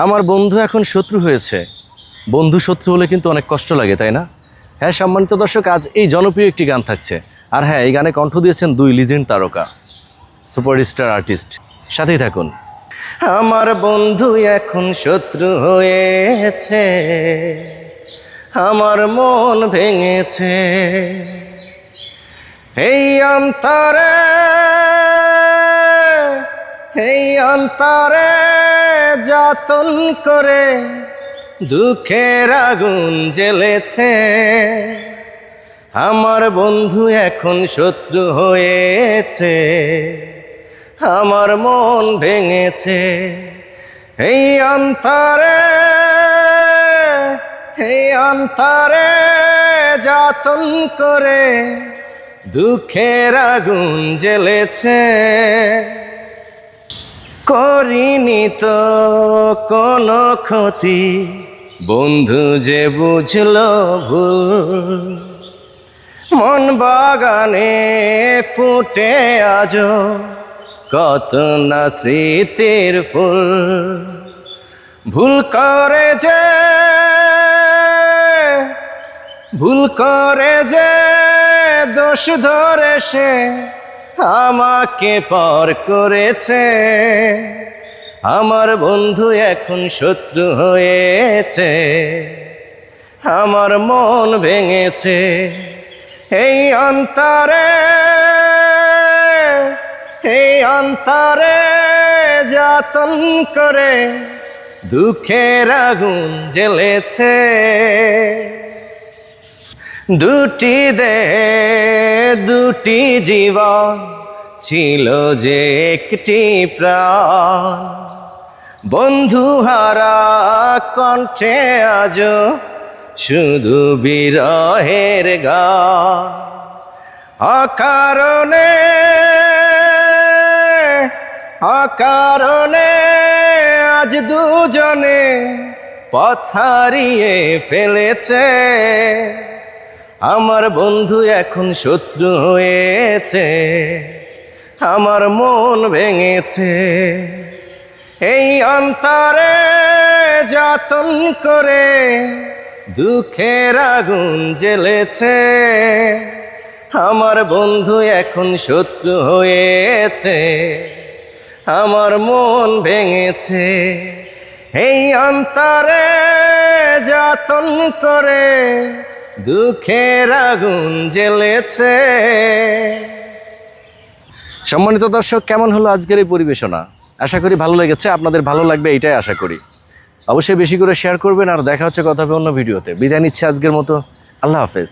আমার বন্ধু এখন শত্রু হয়েছে। বন্ধু শত্রু হলে কিন্তু অনেক কষ্ট লাগে, তাই না? হ্যাঁ সম্মানিত দর্শক, আজ এই জনপ্রিয় একটি গান থাকছে। আর হ্যাঁ, এই গানে কণ্ঠ দিয়েছেন দুই লিজেন্ড তারকা, সুপারস্টার আর্টিস্ট। সাথেই থাকুন। আমার বন্ধু এখন শত্রু হয়েছে, আমার মন ভেঙেছে। এই অন্তরে, এই অন্তরে যতন করে দুঃখের আগুন জ্বেলেছে। আমার বন্ধু এখন শত্রু হয়েছে, আমার মন ভেঙেছে। এই অন্তরে, এই অন্তরে যতন করে দুঃখের আগুন জ্বেলেছে। করিনি তো কোনো ক্ষতি, বন্ধু যে বুঝলো ভুল। মন বাগানে ফুটে আজো কত না স্মৃতির ফুল। ভুল করে যে, ভুল করে যে দোষ ধরে সে আমাকে পর করেছে। আমার বন্ধু এখন শত্রু হয়েছে, আমার মন ভেঙেছে। এই অন্তরে, এই অন্তরে যতন করে দুঃখের আগুন জ্বেলেছে। দুটি দেহে দুটি জীবন ছিল যে একটি প্রাণ। বন্ধু হারা কণ্ঠে আজো শুধু বিরহের গান। অকারণে, অকারণে আজ দুজনে পথ হারিয়ে ফেলেছে। আমার বন্ধু এখন শত্রু হয়েছে, আমার মন ভেঙেছে। এই অন্তরে যতন করে দুঃখের আগুন জ্বেলেছে। আমার বন্ধু এখন শত্রু হয়েছে, আমার মন ভেঙেছে। এই অন্তরে যতন করে দুঃখের আগুন জ্বেলেছে। সম্মানিত দর্শক, কেমন হলো আজকের এই পরিবেশনা? আশা করি ভালো লেগেছে, আপনাদের ভালো লাগবে এইটাই আশা করি। অবশ্যই বেশি করে শেয়ার করবেন, আর দেখা হচ্ছে কথা হবে অন্য ভিডিওতে। বিদায় নিচ্ছে আজকের মতো। আল্লাহ হাফেজ।